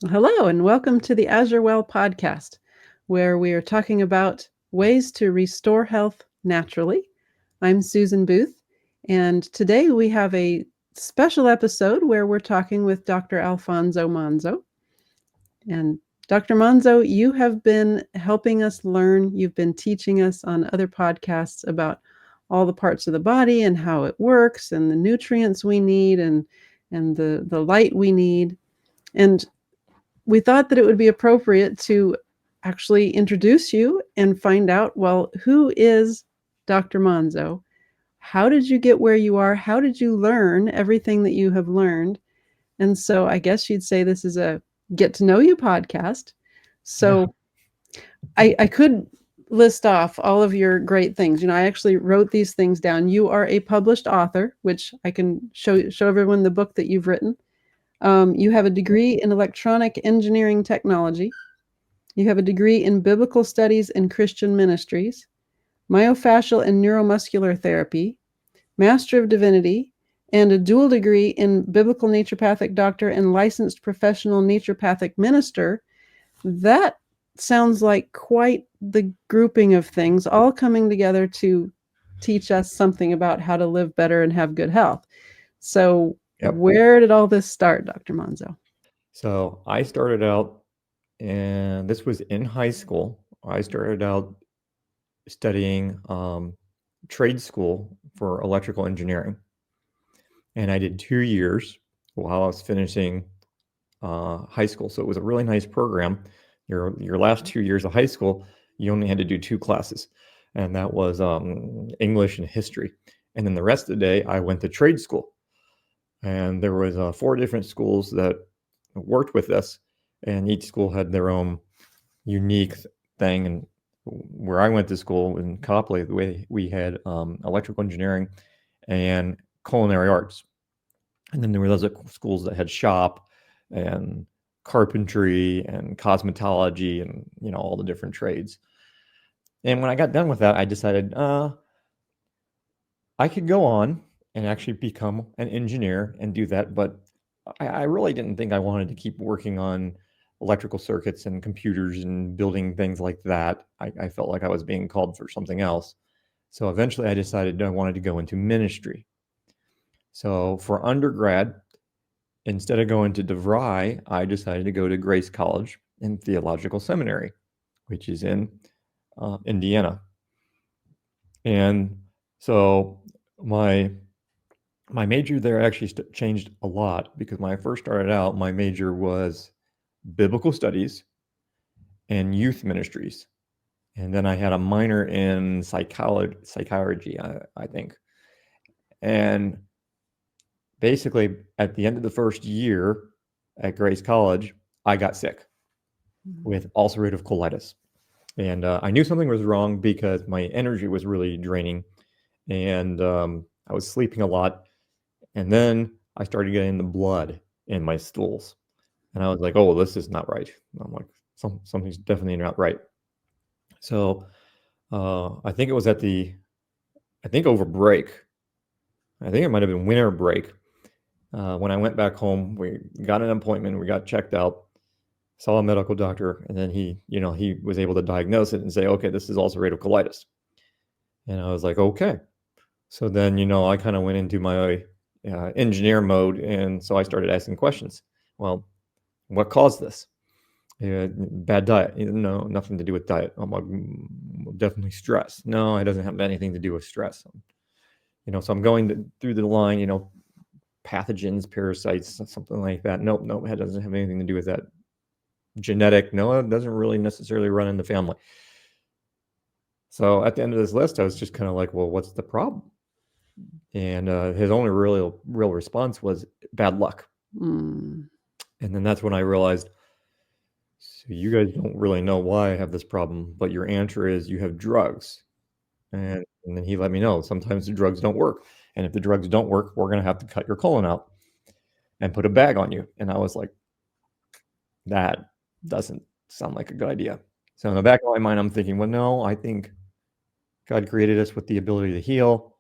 Hello, and welcome to the AzureWell podcast, where we are talking about ways to restore health naturally. I'm Susan Booth, and today we have a special episode where we're talking with Dr. Alphonzo Monzo. And Dr. Monzo, you have been helping us learn, you've been teaching us on other podcasts about all the parts of the body and how it works and the nutrients we need and the light we need. And we thought that it would be appropriate to actually introduce you and find out, well, who is Dr. Monzo? How did you get where you are? How did you learn everything that you have learned? And so I guess you'd say this is a get to know you podcast. So I could list off all of your great things. I actually wrote these things down. You are a published author, which I can show everyone the book that you've written. You have a degree in electronic engineering technology. You have a degree in biblical studies and Christian ministries, myofascial and neuromuscular therapy, Master of Divinity, and a dual degree in biblical naturopathic doctor and licensed professional naturopathic minister. That sounds like quite the grouping of things all coming together to teach us something about how to live better and have good health. So where did all this start, Dr. Monzo? So I started out, and this was in high school. I started out studying trade school for electrical engineering. And I did 2 years while I was finishing high school. So it was a really nice program. Your last 2 years of high school, you only had to do 2 classes, and that was English and history. And then the rest of the day, I went to trade school. And there was 4 different schools that worked with us, and each school had their own unique thing. And where I went to school in Copley, the way we had electrical engineering and culinary arts. And then there were other schools that had shop and carpentry and cosmetology and all the different trades. And when I got done with that, I decided I could go on and actually become an engineer and do that, but I really didn't think I wanted to keep working on electrical circuits and computers and building things like that. I felt like I was being called for something else. So eventually I decided I wanted to go into ministry. So for undergrad, instead of going to DeVry, I decided to go to Grace College and Theological Seminary, which is in Indiana. And so my major there actually changed a lot, because when I first started out, my major was biblical studies and youth ministries. And then I had a minor in psychology, I think. And basically, at the end of the first year at Grace College, I got sick with ulcerative colitis. And I knew something was wrong because my energy was really draining, and I was sleeping a lot. And then I started getting the blood in my stools. And I was like, oh, this is not right. I'm like, something's definitely not right. So I think it was over break. I think it might have been winter break. When I went back home, we got an appointment, we got checked out, saw a medical doctor, and then he was able to diagnose it and say, okay, this is ulcerative colitis. And I was like, okay. So then, I kind of went into my engineer mode, and so I started asking questions. Well, what caused this? Bad diet? No, nothing to do with diet. I'm like, definitely stress. No, it doesn't have anything to do with stress. So I'm going through the line, pathogens, parasites, something like that. Nope, it doesn't have anything to do with that. Genetic? No, it doesn't really necessarily run in the family. So at the end of this list, I was just kind of like, well, what's the problem? And his only real response was bad luck. And then that's when I realized, so you guys don't really know why I have this problem, but your answer is you have drugs. And then he let me know, sometimes the drugs don't work. And if the drugs don't work, we're going to have to cut your colon out and put a bag on you. And I was like, that doesn't sound like a good idea. So in the back of my mind, I'm thinking, well, no, I think God created us with the ability to heal.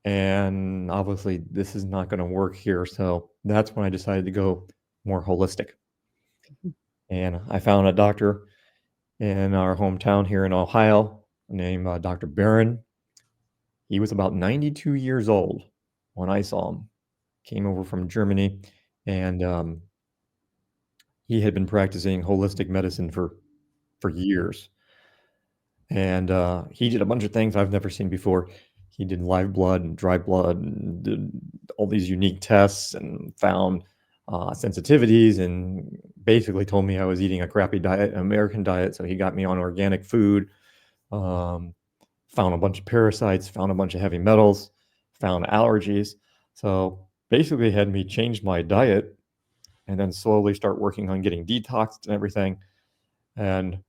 And obviously this is not going to work here. So that's when I decided to go more holistic. And I found a doctor in our hometown here in Ohio named Dr. Barron. He was about 92 years old when I saw him. Came over from Germany, and he had been practicing holistic medicine for years. And he did a bunch of things I've never seen before. He did live blood and dry blood and did all these unique tests and found sensitivities, and basically told me I was eating a crappy diet, an American diet. So he got me on organic food, found a bunch of parasites, found a bunch of heavy metals, found allergies. So basically had me change my diet and then slowly start working on getting detoxed and everything. And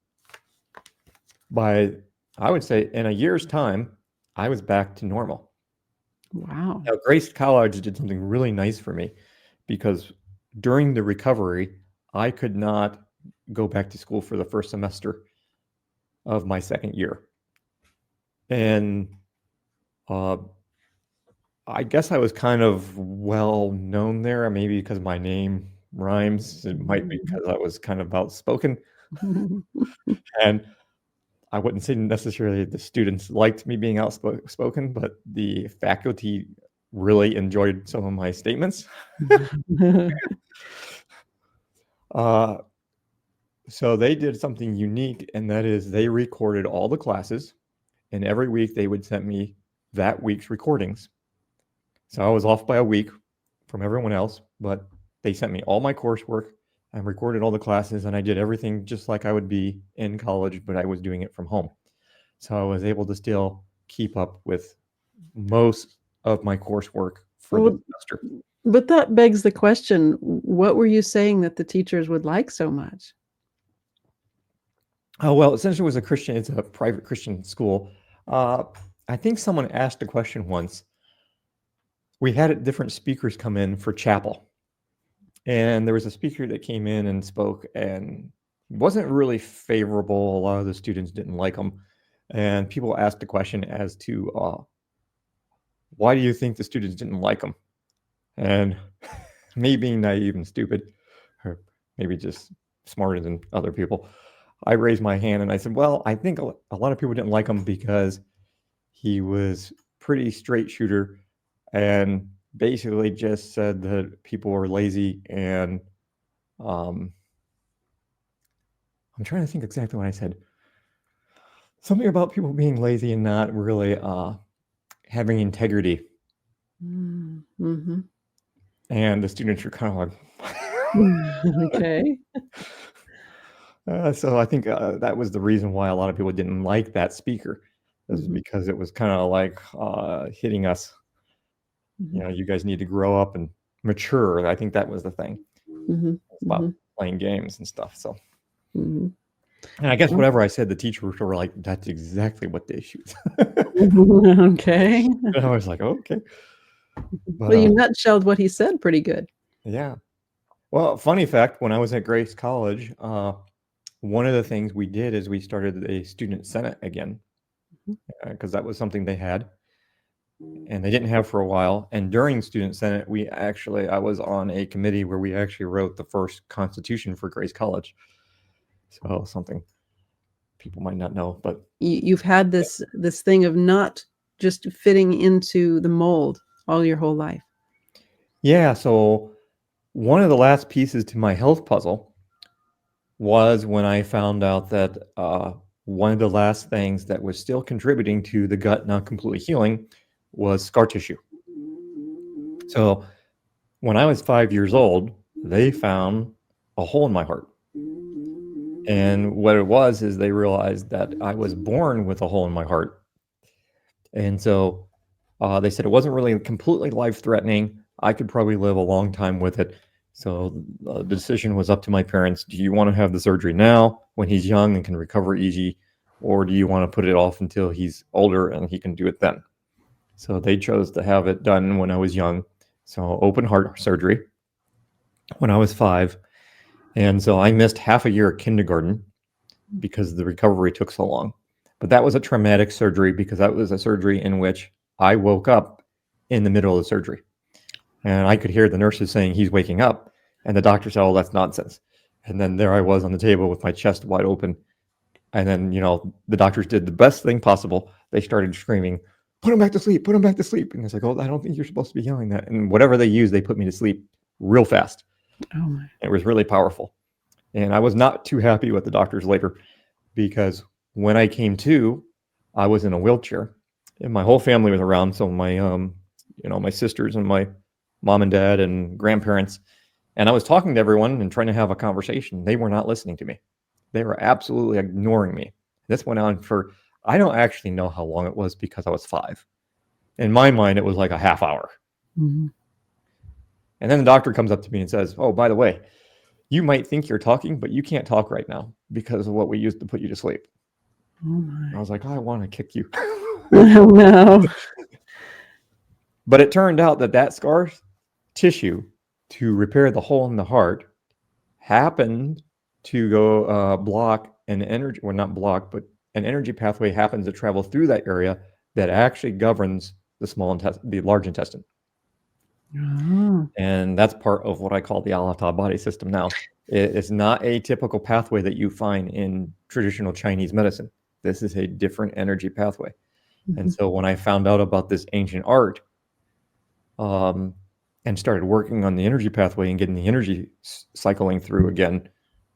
by, I would say, in a year's time, I was back to normal. Wow. Now, Grace College did something really nice for me, because during the recovery, I could not go back to school for the first semester of my second year. And I guess I was kind of well known there, maybe because my name rhymes. It might be because I was kind of outspoken. And I wouldn't say necessarily the students liked me being outspoken, but the faculty really enjoyed some of my statements. So they did something unique, and that is they recorded all the classes, and every week they would send me that week's recordings. So I was off by a week from everyone else, but they sent me all my coursework and recorded all the classes, and I did everything just like I would be in college, but I was doing it from home. So I was able to still keep up with most of my coursework for the semester. But that begs the question, what were you saying that the teachers would like so much? Oh, well, essentially it was it's a private Christian school. I think someone asked a question once. We had different speakers come in for chapel. And there was a speaker that came in and spoke, and wasn't really favorable. A lot of the students didn't like him. And people asked the question as to why do you think the students didn't like him? And me being naive and stupid, or maybe just smarter than other people, I raised my hand and I said, well, I think a lot of people didn't like him because he was pretty straight shooter and basically just said that people were lazy. And I'm trying to think exactly what I said. Something about people being lazy and not really having integrity. Mm-hmm. And the students were kind of like, okay. So I think that was the reason why a lot of people didn't like that speaker, is because it was kind of like hitting us. You know, you guys need to grow up and mature. I think that was the thing. About playing games and stuff. So, and I guess whatever I said, the teachers were like, "That's exactly what they shoot." Okay. And I was like, "Okay." But, well, you nutshelled what he said pretty good. Yeah. Well, funny fact: when I was at Grace College, one of the things we did is we started a student senate again, because that was something they had, and they didn't have for a while. And during student senate, I was on a committee where we actually wrote the first constitution for Grace College. So something people might not know, but you've had this thing of not just fitting into the mold all your whole life. Yeah. So one of the last pieces to my health puzzle was when I found out that one of the last things that was still contributing to the gut not completely healing was scar tissue. So when I was 5 years old, they found a hole in my heart. And what it was is they realized that I was born with a hole in my heart. And so they said it wasn't really completely life-threatening. I could probably live a long time with it. So the decision was up to my parents. Do you want to have the surgery now when he's young and can recover easy? Or do you want to put it off until he's older and he can do it then? So they chose to have it done when I was young. So open heart surgery when I was 5. And so I missed half a year of kindergarten because the recovery took so long. But that was a traumatic surgery because that was a surgery in which I woke up in the middle of the surgery. And I could hear the nurses saying, he's waking up. And the doctor said, oh, that's nonsense. And then there I was on the table with my chest wide open. And then, the doctors did the best thing possible. They started screaming, "Put him back to sleep, put him back to sleep." And it's like, "Oh, I don't think you're supposed to be yelling that." And whatever they used, they put me to sleep real fast. Oh my. It was really powerful. And I was not too happy with the doctors later, because when I came to, I was in a wheelchair and my whole family was around. So my sisters and my mom and dad and grandparents, and I was talking to everyone and trying to have a conversation. They were not listening to me. They were absolutely ignoring me. This went on for, I don't actually know how long it was, because I was 5. In my mind, it was like a half hour. Mm-hmm. And then the doctor comes up to me and says, "Oh, by the way, you might think you're talking, but you can't talk right now because of what we used to put you to sleep." Oh my. I was like, "I want to kick you." Oh no. But it turned out that scar tissue to repair the hole in the heart happened to go block an energy, well, not block, but an energy pathway happens to travel through that area that actually governs the large intestine. Oh. And that's part of what I call the Alata body system now. It's not a typical pathway that you find in traditional Chinese medicine. This is a different energy pathway. Mm-hmm. And so when I found out about this ancient art, and started working on the energy pathway and getting the energy cycling through again,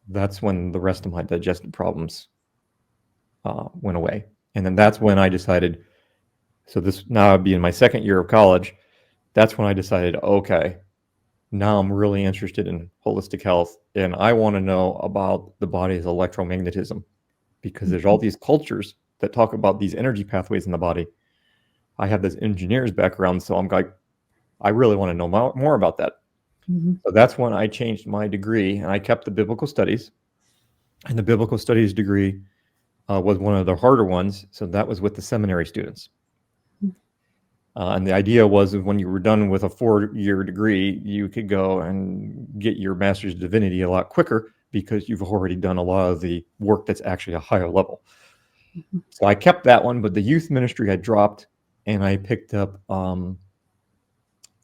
that's when the rest of my digestive problems went away. And then that's when I decided, so this now I'd be in my second year of college. That's when I decided, okay, now I'm really interested in holistic health, and I want to know about the body's electromagnetism, because there's all these cultures that talk about these energy pathways in the body. I have this engineer's background, so I'm like, I really want to know more about that. Mm-hmm. So that's when I changed my degree, and I kept the biblical studies. And the biblical studies degree was one of the harder ones, so that was with the seminary students. And the idea was when you were done with a 4-year degree, you could go and get your master's of divinity a lot quicker, because you've already done a lot of the work that's actually a higher level. Mm-hmm. So I kept that one, but the youth ministry I dropped, and I picked up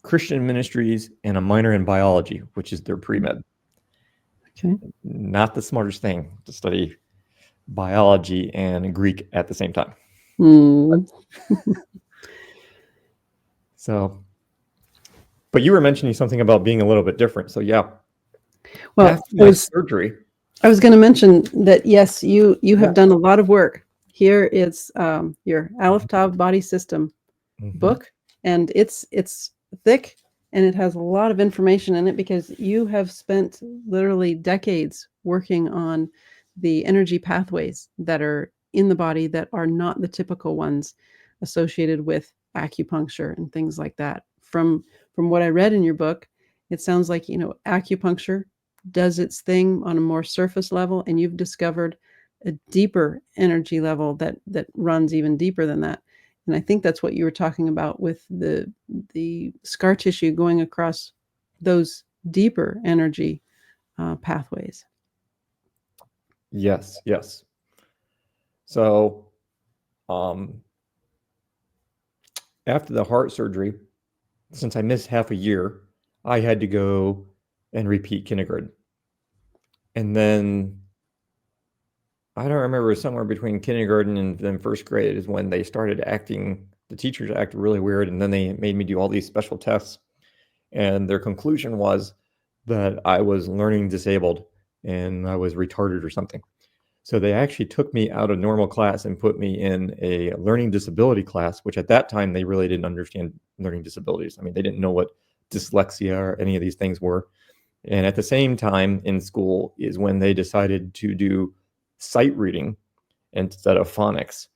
Christian ministries and a minor in biology, which is their pre-med. Okay. Not the smartest thing to study biology and Greek at the same time. Mm. So, but you were mentioning something about being a little bit different. So yeah, Well, after my surgery, I was going to mention that, yes, you have done a lot of work. Here is your Alata body system book, and it's thick, and it has a lot of information in it, because you have spent literally decades working on the energy pathways that are in the body that are not the typical ones associated with acupuncture and things like that. From what I read in your book, it sounds like, acupuncture does its thing on a more surface level, and you've discovered a deeper energy level that runs even deeper than that. And I think that's what you were talking about with the scar tissue going across those deeper energy pathways. Yes. So after the heart surgery, since I missed half a year, I had to go and repeat kindergarten. And then I don't remember, somewhere between kindergarten and then first grade is when they started the teachers acted really weird, and then they made me do all these special tests. And their conclusion was that I was learning disabled and I was retarded or something. So they actually took me out of normal class and put me in a learning disability class, which at that time they really didn't understand learning disabilities. I mean, they didn't know what dyslexia or any of these things were. And at the same time in school is when they decided to do sight reading instead of phonics,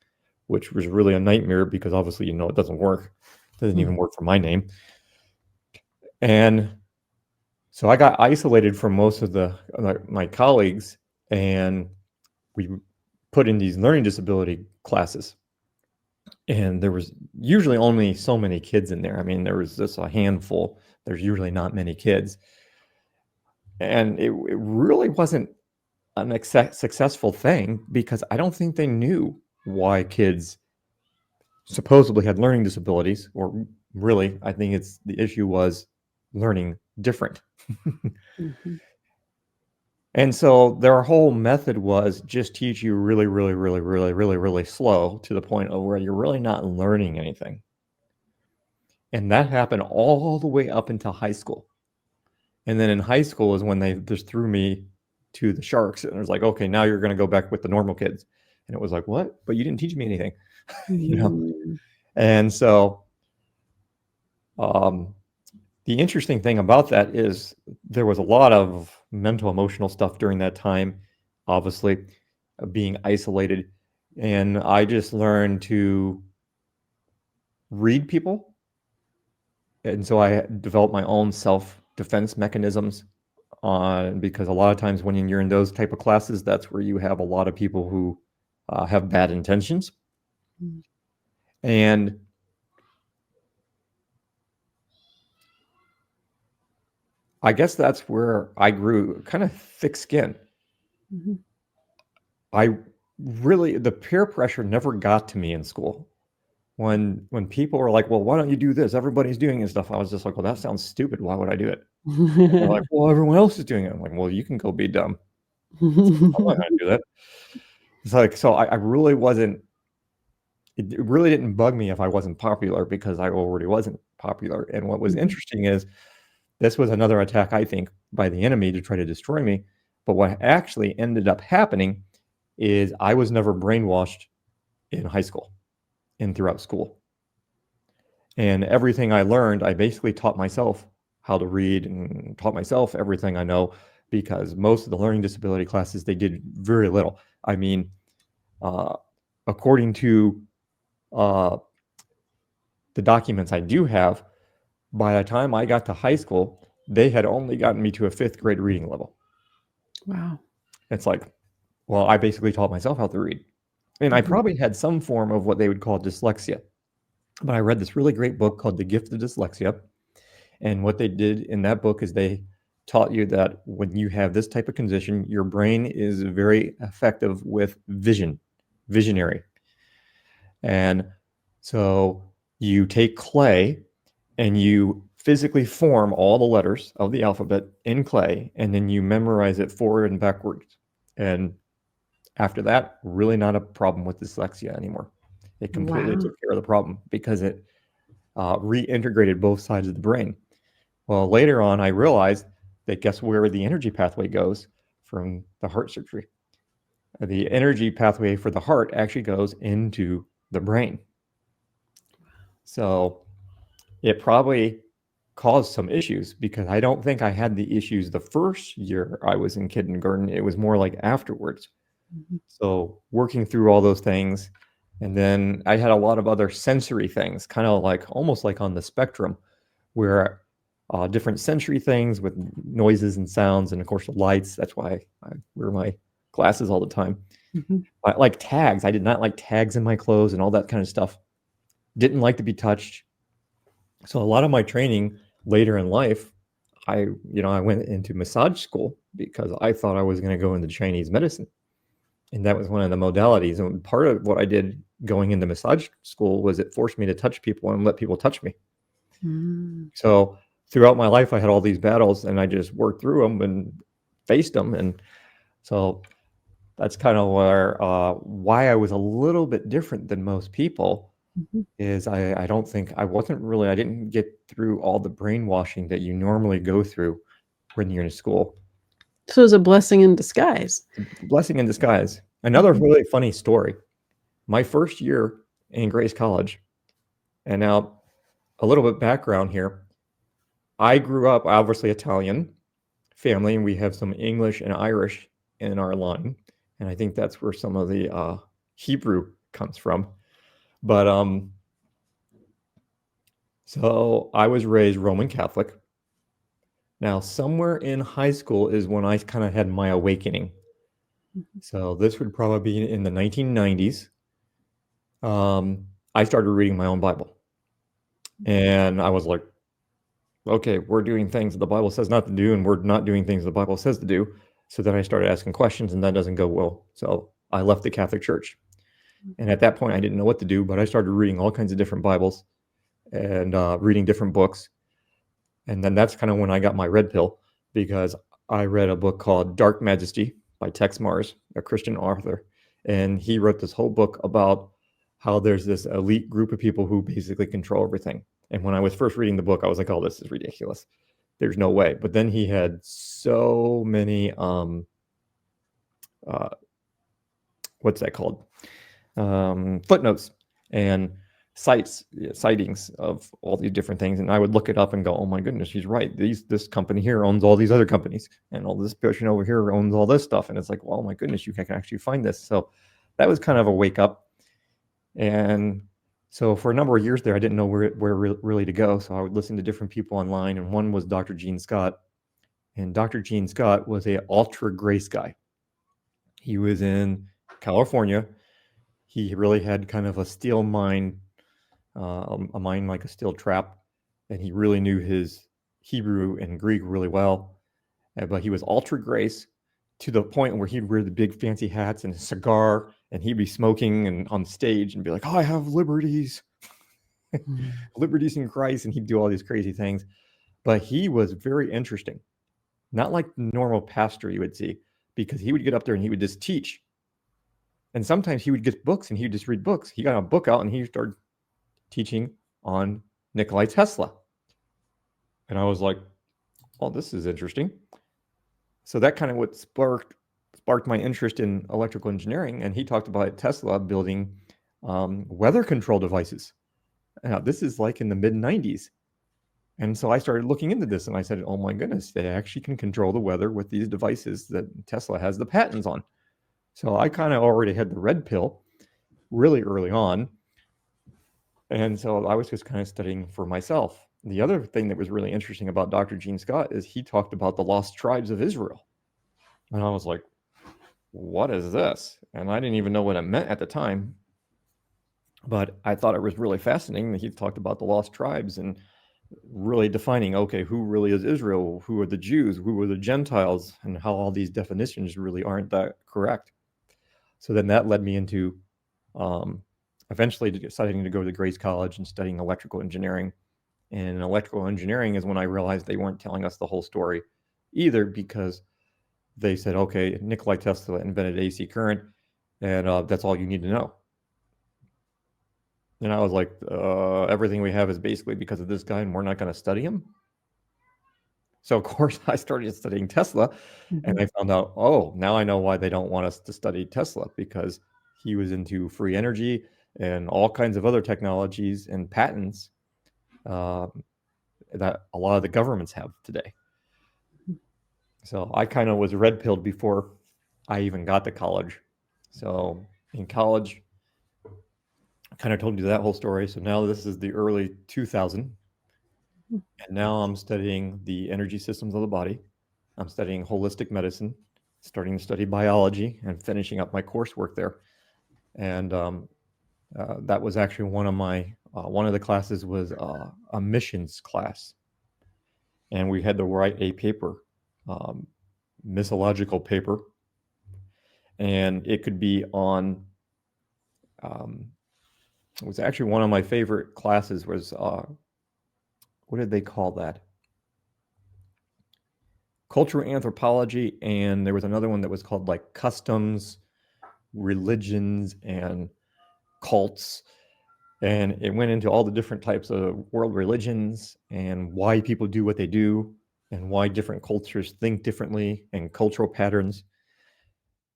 which was really a nightmare, because obviously, it doesn't work. It doesn't even work for my name. And so I got isolated from most of my colleagues, and we put in these learning disability classes. And there was usually only so many kids in there. I mean, there was just a handful. There's usually not many kids. And it really wasn't a successful thing, because I don't think they knew why kids supposedly had learning disabilities, or really, I think the issue was learning different. Mm-hmm. And so their whole method was just teach you really, really, really, really, really, really slow to the point of where you're really not learning anything. And that happened all the way up until high school. And then in high school is when they just threw me to the sharks. And it was like, okay, now you're going to go back with the normal kids. And it was like, what? But you didn't teach me anything, you know? Mm. And so the interesting thing about that is there was a lot of mental, emotional stuff during that time, obviously, being isolated. And I just learned to read people. And so I developed my own self-defense mechanisms because a lot of times when you're in those type of classes, that's where you have a lot of people who have bad intentions. Mm. And I guess that's where I grew kind of thick skin. Mm-hmm. The peer pressure never got to me in school. When people were like, well, why don't you do this? Everybody's doing this stuff. I was just like, well, that sounds stupid. Why would I do it? And they're like, well, everyone else is doing it. I'm like, well, you can go be dumb. I'm not going to do that. It's like, so I really wasn't, it really didn't bug me if I wasn't popular because I already wasn't popular. And what was interesting is this was another attack, I think, by the enemy to try to destroy me. But what actually ended up happening is I was never brainwashed in high school and throughout school. And everything I learned, I basically taught myself how to read and taught myself everything I know because most of the learning disability classes, they did very little. I mean, according to the documents I do have, by the time I got to high school, they had only gotten me to a 5th grade reading level. Wow. It's like, well, I basically taught myself how to read. And I probably had some form of what they would call dyslexia. But I read this really great book called The Gift of Dyslexia. And what they did in that book is they taught you that when you have this type of condition, your brain is very effective with visionary. And so you take clay and you physically form all the letters of the alphabet in clay, and then you memorize it forward and backwards. And after that, really not a problem with dyslexia anymore. It completely took care of the problem because it reintegrated both sides of the brain. Well, later on, I realized that guess where the energy pathway goes from the heart surgery? The energy pathway for the heart actually goes into the brain. So it probably caused some issues because I don't think I had the issues the first year I was in kindergarten. It was more like afterwards. So working through all those things. And then I had a lot of other sensory things, kind of like almost like on the spectrum, where different sensory things with noises and sounds, and of course the lights. That's why I wear my glasses all the time. I like tags. I did not like tags in my clothes and all that kind of stuff. Didn't like to be touched. So a lot of my training later in life, I went into massage school because I thought I was going to go into Chinese medicine. And that was one of the modalities. And part of what I did going into massage school was it forced me to touch people and let people touch me. So throughout my life, I had all these battles and I just worked through them and faced them. And so that's kind of where why I was a little bit different than most people is I don't think I didn't get through all the brainwashing that you normally go through when you're in school. So it was a blessing in disguise. Blessing in disguise. Another really funny story. My first year in Grace College, and now a little bit background here. I grew up obviously Italian family, and we have some English and Irish in our line, and I think that's where some of the Hebrew comes from. But so I was raised Roman Catholic. Now, somewhere in high school is when I kind of had my awakening. So this would probably be in the 1990s. I started reading my own Bible. And I was like, okay, we're doing things that the Bible says not to do, and we're not doing things the Bible says to do. So then I started asking questions, and that doesn't go well. So I left the Catholic Church. And at that point, I didn't know what to do, but I started reading all kinds of different Bibles and reading different books. And then that's kind of when I got my red pill because I read a book called Dark Majesty by Tex Mars, a Christian author, and he wrote this whole book about how there's this elite group of people who basically control everything. And when I was first reading the book, I was like, "Oh, this is ridiculous. There's no way." But then he had so many uh, what's that called? Footnotes and sightings of all these different things, and I would look it up and go, "Oh my goodness, he's right. This company here owns all these other companies, and all this person over here owns all this stuff." And it's like, "Well, oh my goodness, you can actually find this." So that was kind of a wake up. And so for a number of years there, I didn't know where really to go. So I would listen to different people online, and one was Dr. Gene Scott, and Dr. Gene Scott was a ultra grace guy. He was in California. He really had kind of a steel mind, a mind like a steel trap, and he really knew his Hebrew and Greek really well. But he was ultra grace to the point where he'd wear the big fancy hats and a cigar, and he'd be smoking and on stage and be like, "Oh, I have liberties, liberties in Christ," and he'd do all these crazy things. But he was very interesting, not like the normal pastor you would see, because he would get up there and he would just teach. And sometimes he would get books and he would just read books. He got a book out and he started teaching on Nikola Tesla. And I was like, "Oh, this is interesting." So that kind of what sparked my interest in electrical engineering. And he talked about Tesla building weather control devices. Now, this is like in the mid 90s. And so I started looking into this and I said, "Oh my goodness, they actually can control the weather with these devices that Tesla has the patents on." So I kind of already had the red pill really early on. And so I was just kind of studying for myself. The other thing that was really interesting about Dr. Gene Scott is he talked about the lost tribes of Israel. And I was like, "What is this?" And I didn't even know what it meant at the time. But I thought it was really fascinating that he talked about the lost tribes and really defining, okay, who really is Israel? Who are the Jews? Who are the Gentiles? And how all these definitions really aren't that correct. So then that led me into eventually deciding to go to Grace College and studying electrical engineering. And electrical engineering is when I realized they weren't telling us the whole story either, because they said, okay, Nikola Tesla invented AC current, and that's all you need to know. And I was like, everything we have is basically because of this guy, and we're not going to study him. So, of course, I started studying Tesla, and I found out, oh, now I know why they don't want us to study Tesla, because he was into free energy and all kinds of other technologies and patents that a lot of the governments have today. So I kind of was red pilled before I even got to college. So in college, I kind of told you that whole story. So now this is the early 2000, and now I'm studying the energy systems of the body. I'm studying holistic medicine, starting to study biology, and finishing up my coursework there. And that was actually one of the classes was a missions class, and we had to write a paper, missiological paper, and it could be on. It was actually one of my favorite classes. Was what did they call that? Cultural anthropology, and there was another one that was called like customs, religions, and cults. And it went into all the different types of world religions and why people do what they do and why different cultures think differently and cultural patterns.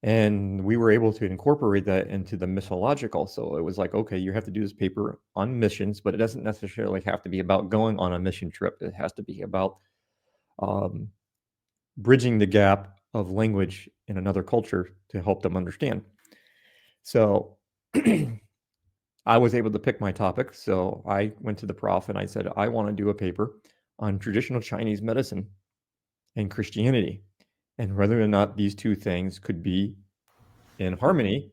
And we were able to incorporate that into the mythological. So it was like, okay, you have to do this paper on missions, but it doesn't necessarily have to be about going on a mission trip. It has to be about bridging the gap of language in another culture to help them understand. So I was able to pick my topic. So I went to the prof and I said, I want to do a paper on traditional Chinese medicine and Christianity, and whether or not these two things could be in harmony,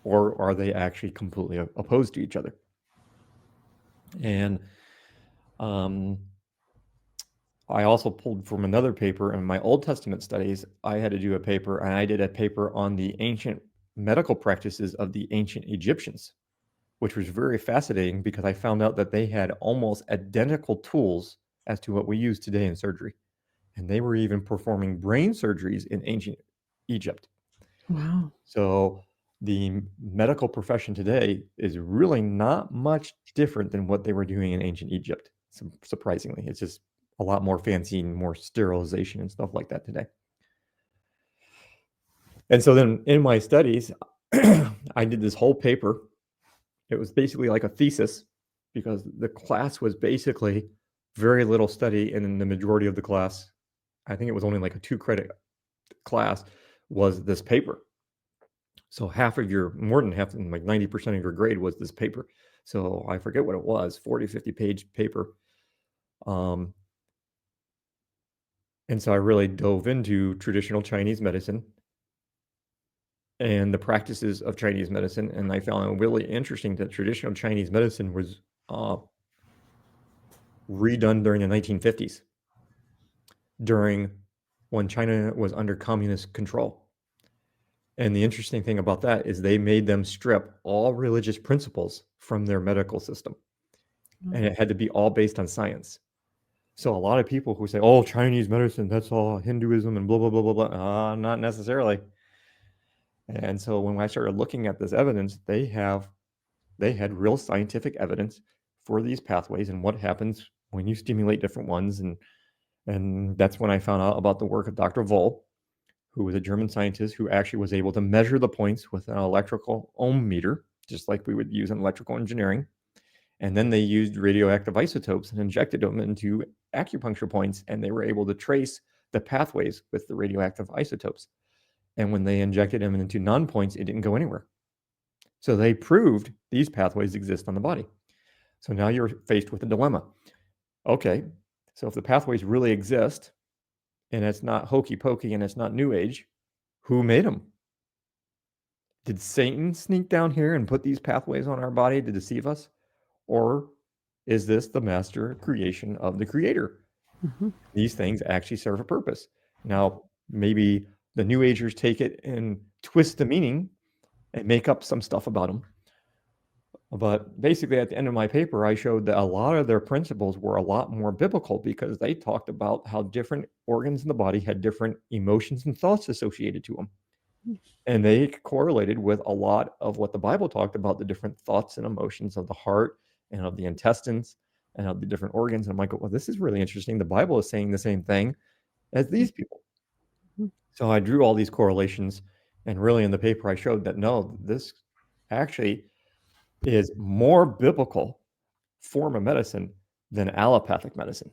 or are they actually completely opposed to each other. And I also pulled from another paper in my Old Testament studies. I had to do a paper, and I did a paper on the ancient medical practices of the ancient Egyptians, which was very fascinating because I found out that they had almost identical tools as to what we use today in surgery. and they were even performing brain surgeries in ancient Egypt. Wow. So the medical profession today is really not much different than what they were doing in ancient Egypt, surprisingly. It's just a lot more fancy and more sterilization and stuff like that today. And so then in my studies, I did this whole paper. It was basically like a thesis because the class was basically very little study, and in the majority of the class, I think it was only like a 2-credit class, was this paper. So more than half, like 90% of your grade was this paper. So I forget what it was, 40, 50-page paper. And so I really dove into traditional Chinese medicine and the practices of Chinese medicine. And I found it really interesting that traditional Chinese medicine was redone during the 1950s, when China was under communist control. And the interesting thing about that is they made them strip all religious principles from their medical system. And it had to be all based on science. So a lot of people who say, oh, Chinese medicine, that's all Hinduism and blah, blah, blah, blah, blah. Not necessarily. And so when I started looking at this evidence, they had real scientific evidence for these pathways and what happens when you stimulate different ones. And that's when I found out about the work of Dr. Voll, who was a German scientist who actually was able to measure the points with an electrical ohm meter, just like we would use in electrical engineering. And then they used radioactive isotopes and injected them into acupuncture points, and they were able to trace the pathways with the radioactive isotopes. And when they injected them into non-points, it didn't go anywhere. So they proved these pathways exist on the body. So now you're faced with a dilemma. Okay, so if the pathways really exist, and it's not hokey pokey and it's not new age, who made them? Did Satan sneak down here and put these pathways on our body to deceive us? Or is this the master creation of the creator? Mm-hmm. These things actually serve a purpose. Now, maybe the New Agers take it and twist the meaning and make up some stuff about them. But basically, at the end of my paper, I showed that a lot of their principles were a lot more biblical because they talked about how different organs in the body had different emotions and thoughts associated to them. And they correlated with a lot of what the Bible talked about, the different thoughts and emotions of the heart and of the intestines and of the different organs. And I'm like, well, this is really interesting. The Bible is saying the same thing as these people. Mm-hmm. So I drew all these correlations. And really in the paper, I showed that no, this actually is more biblical form of medicine than allopathic medicine.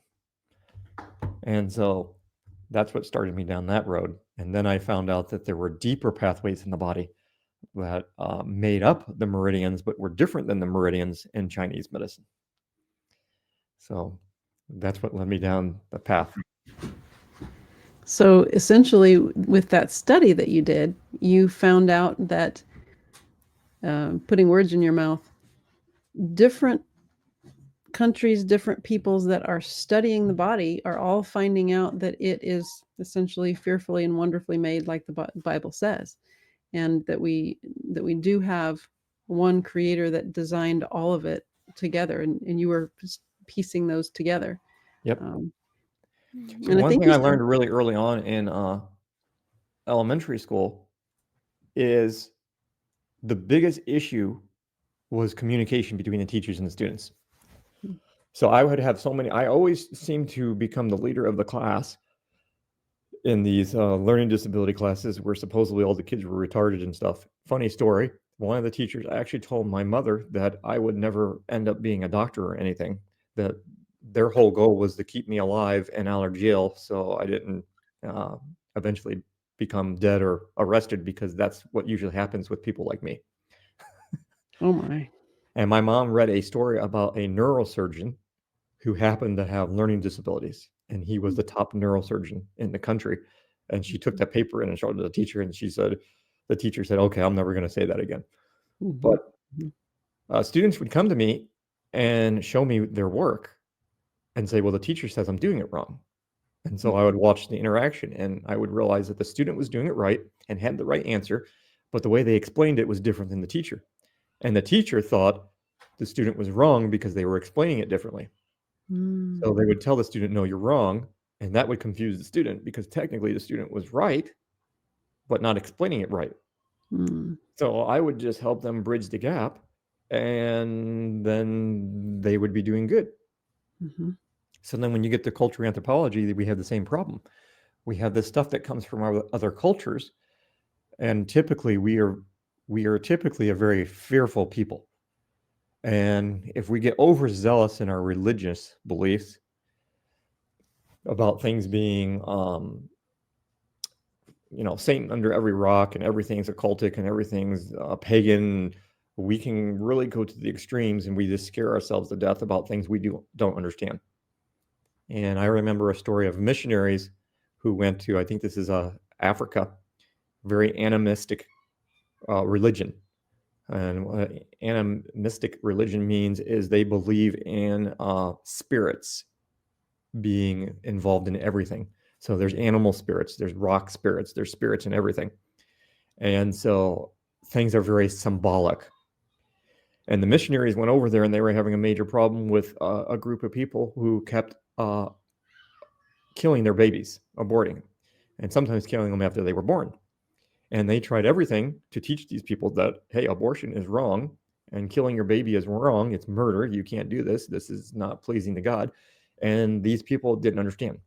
And so that's what started me down that road. And then I found out that there were deeper pathways in the body that made up the meridians, but were different than the meridians in Chinese medicine. So that's what led me down the path. So essentially, with that study that you did, you found out that, putting words in your mouth, different countries, different peoples that are studying the body are all finding out that it is essentially fearfully and wonderfully made, like the Bible says, and that we do have one creator that designed all of it together, and you were piecing those together. Yep. So And I one think thing you I said, learned really early on in elementary school is the biggest issue was communication between the teachers and the students. So I would have I always seemed to become the leader of the class in these learning disability classes where supposedly all the kids were retarded and stuff. Funny story. One of the teachers actually told my mother that I would never end up being a doctor or anything, that their whole goal was to keep me alive and out of jail so I didn't eventually become dead or arrested, because that's what usually happens with people like me. oh my. And my mom read a story about a neurosurgeon who happened to have learning disabilities, and he was the top neurosurgeon in the country. And she took that paper in and showed it to the teacher, and the teacher said, okay, I'm never going to say that again. Mm-hmm. But students would come to me and show me their work and say, well, the teacher says I'm doing it wrong. And so I would watch the interaction, and I would realize that the student was doing it right and had the right answer, but the way they explained it was different than the teacher. And the teacher thought the student was wrong because they were explaining it differently. So they would tell the student, no, you're wrong. And that would confuse the student because technically the student was right, but not explaining it right. So I would just help them bridge the gap, and then they would be doing good. So then when you get to cultural anthropology, we have the same problem. We have this stuff that comes from our other cultures, and typically we are typically a very fearful people. And if we get overzealous in our religious beliefs about things being Satan under every rock and everything's occultic and everything's pagan, we can really go to the extremes and we just scare ourselves to death about things we don't understand. And I remember a story of missionaries who went to, I think this is Africa, very animistic religion. And what animistic religion means is they believe in spirits being involved in everything. So there's animal spirits, there's rock spirits, there's spirits in everything. And so things are very symbolic. And the missionaries went over there and they were having a major problem with a group of people who kept killing their babies, aborting, and sometimes killing them after they were born. And they tried everything to teach these people that, hey, abortion is wrong and killing your baby is wrong. It's murder. You can't do this. This is not pleasing to God. And these people didn't understand.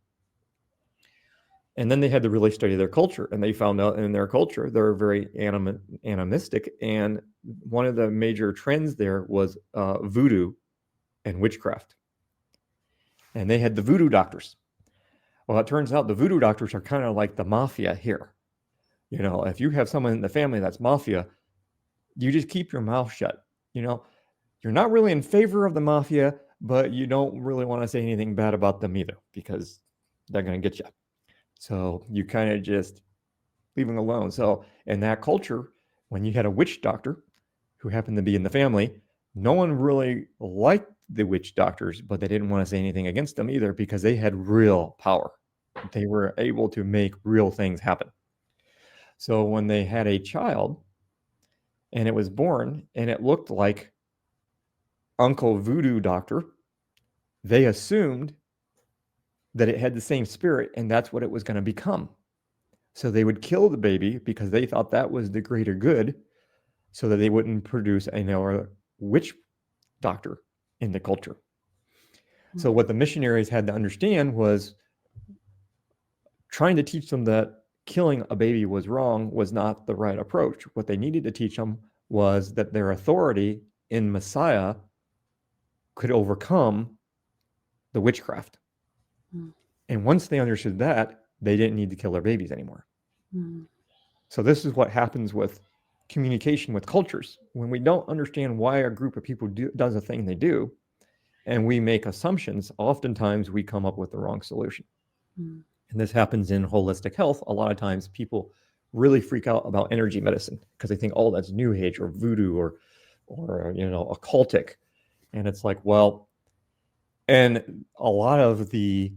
And then they had to really study their culture, and they found out in their culture they're very animistic. And one of the major trends there was voodoo and witchcraft. And they had the voodoo doctors. Well, it turns out the voodoo doctors are kind of like the mafia here. If you have someone in the family that's mafia, you just keep your mouth shut. You're not really in favor of the mafia, but you don't really want to say anything bad about them either because they're going to get you. So you kind of just leave them alone. So in that culture, when you had a witch doctor who happened to be in the family, no one really liked the witch doctors, but they didn't want to say anything against them either because they had real power. They were able to make real things happen. So when they had a child and it was born and it looked like Uncle Voodoo Doctor, they assumed that it had the same spirit and that's what it was going to become. So they would kill the baby because they thought that was the greater good so that they wouldn't produce another witch doctor in the culture. So what the missionaries had to understand was trying to teach them that killing a baby was wrong was not the right approach. What they needed to teach them was that their authority in Messiah could overcome the witchcraft. And once they understood that, they didn't need to kill their babies anymore. So this is what happens with communication with cultures. When we don't understand why a group of people does a thing they do, and we make assumptions, oftentimes we come up with the wrong solution. And this happens in holistic health. A lot of times people really freak out about energy medicine because they think, oh, that's new age or voodoo or occultic. And it's like, well, and a lot of the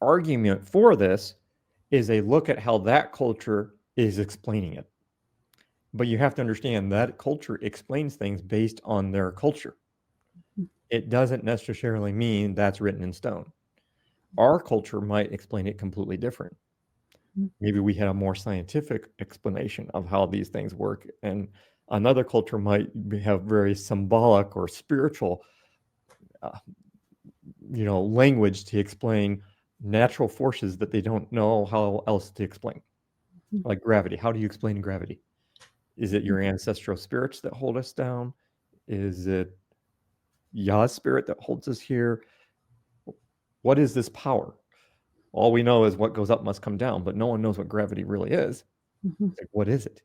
argument for this is a look at how that culture is explaining it. But you have to understand that culture explains things based on their culture. It doesn't necessarily mean that's written in stone. Our culture might explain it completely different. Maybe we had a more scientific explanation of how these things work, and another culture might have very symbolic or spiritual language to explain natural forces that they don't know how else to explain. Like gravity. How do you explain gravity? Is it your ancestral spirits that hold us down? Is it Yah's spirit that holds us here? What is this power? All we know is what goes up must come down, but no one knows what gravity really is. Like, what is it?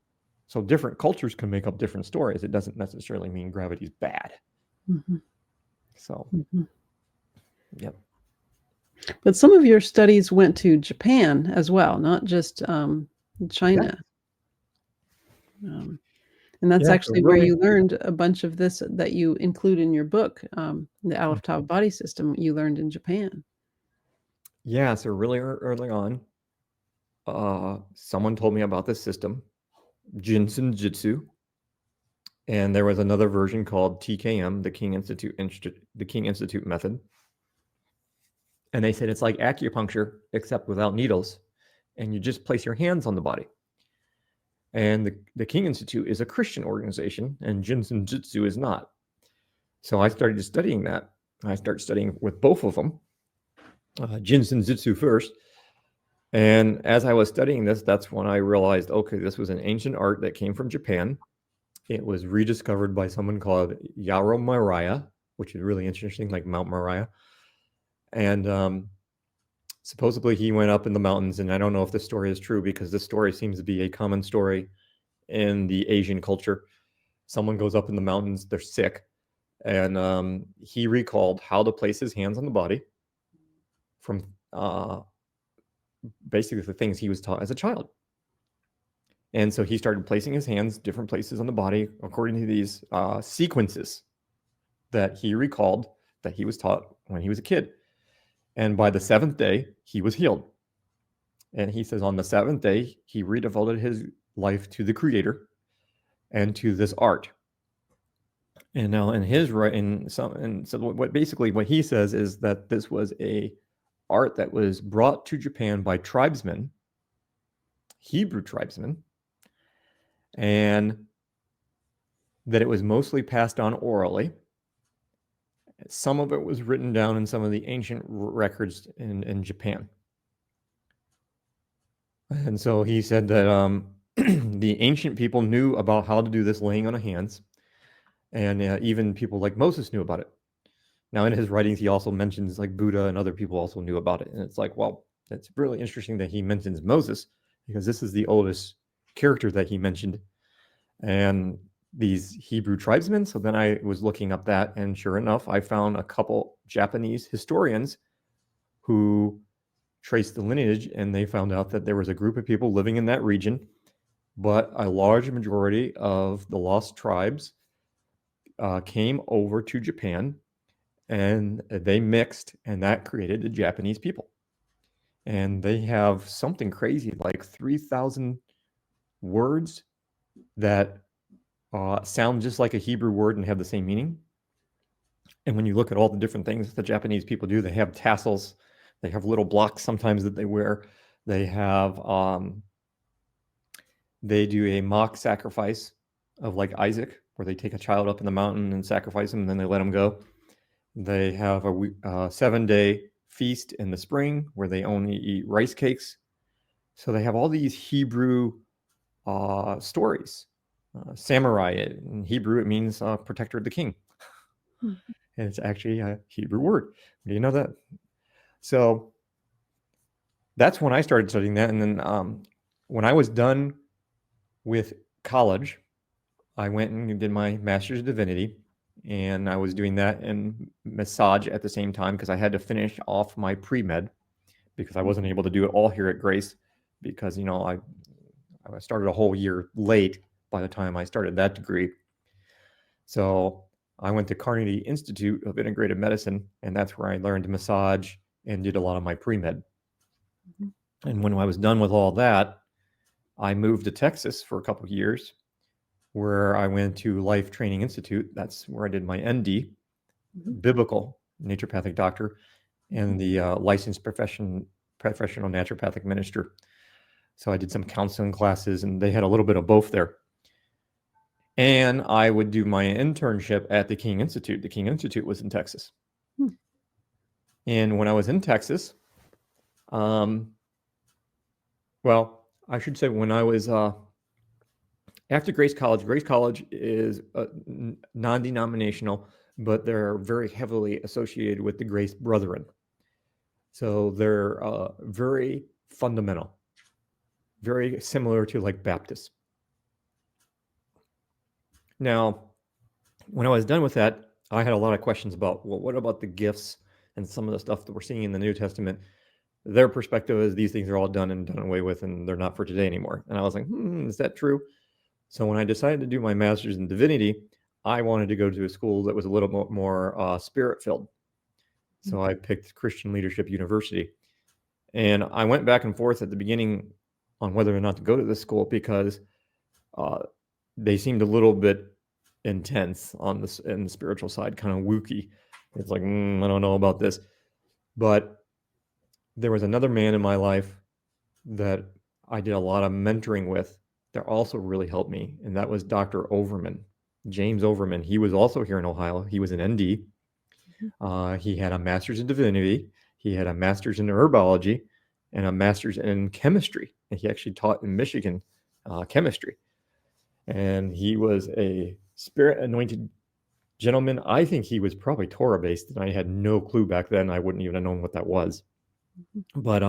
So different cultures can make up different stories. It doesn't necessarily mean gravity is bad. So, yep. But some of your studies went to Japan as well, not just China. And that's actually where you learned a bunch of this that you include in your book, the Alata body system you learned in Japan. Yeah, so really early on, someone told me about this system, Jinsen Jitsu, and there was another version called TKM, the King Institute method. And they said it's like acupuncture, except without needles. And you just place your hands on the body. And the King Institute is a Christian organization, and Jinsen Jitsu is not. So I started studying that. I started studying with both of them, Jinsen Jitsu first. And as I was studying this, that's when I realized, okay, this was an ancient art that came from Japan. It was rediscovered by someone called Yaro Moriah, which is really interesting, like Mount Moriah. And supposedly he went up in the mountains, and I don't know if this story is true because this story seems to be a common story in the Asian culture. Someone goes up in the mountains, they're sick, and he recalled how to place his hands on the body from basically the things he was taught as a child. And so he started placing his hands different places on the body according to these sequences that he recalled that he was taught when he was a kid. And by the 7th day, he was healed. And he says on the 7th day, he redevoted his life to the Creator and to this art. And now in his so what he says is that this was a art that was brought to Japan by tribesmen, Hebrew tribesmen, and that it was mostly passed on orally. Some of it was written down in some of the ancient records in Japan. And so he said that the ancient people knew about how to do this laying on of hands, and even people like Moses knew about it. Now, in his writings, he also mentions like Buddha and other people also knew about it. And it's like, well, it's really interesting that he mentions Moses because this is the oldest character that he mentioned. And these Hebrew tribesmen. So then I was looking up that, and sure enough, I found a couple Japanese historians who traced the lineage, and they found out that there was a group of people living in that region, but a large majority of the lost tribes came over to Japan, and they mixed, and that created the Japanese people. And they have something crazy like 3,000 words that sound just like a Hebrew word and have the same meaning. And when you look at all the different things the Japanese people do, they have tassels, they have little blocks sometimes that they wear. They have, they do a mock sacrifice of like Isaac, where they take a child up in the mountain and sacrifice him, and then they let him go. They have a 7-day feast in the spring where they only eat rice cakes. So they have all these Hebrew stories. Samurai, in Hebrew, it means protector of the king. And it's actually a Hebrew word. Do you know that? So that's when I started studying that. And then when I was done with college, I went and did my master's of divinity. And I was doing that in massage at the same time because I had to finish off my pre-med because I wasn't able to do it all here at Grace because, you know, I started a whole year late by the time I started that degree. So I went to Carnegie Institute of Integrative Medicine, and that's where I learned massage and did a lot of my pre-med. And when I was done with all that, I moved to Texas for a couple of years, where I went to Life Training Institute. That's where I did my ND, biblical naturopathic doctor, and the licensed professional naturopathic minister. So I did some counseling classes, and they had a little bit of both there. And I would do my internship at the King Institute. The King Institute was in Texas. And when I was in Texas, well, I should say when I was after Grace College is non-denominational, but they're very heavily associated with the Grace Brethren. So they're very fundamental, very similar to like Baptists. Now, when I was done with that, I had a lot of questions about, well, what about the gifts and some of the stuff that we're seeing in the New Testament? Their perspective is these things are all done and done away with, and they're not for today anymore. And I was like, is that true? So when I decided to do my master's in divinity, I wanted to go to a school that was a little more spirit-filled. So I picked Christian Leadership University. And I went back and forth at the beginning on whether or not to go to this school because they seemed a little bit intense on in the spiritual side, kind of wooky. It's like, I don't know about this. But there was another man in my life that I did a lot of mentoring with that also really helped me, and that was Dr. Overman, James Overman. He was also here in Ohio. He was an ND. He had a master's in divinity. He had a master's in herbology and a master's in chemistry. And he actually taught in Michigan chemistry. And he was a spirit anointed gentleman. I think he was probably Torah based, and I had no clue back then. I wouldn't even have known what that was. But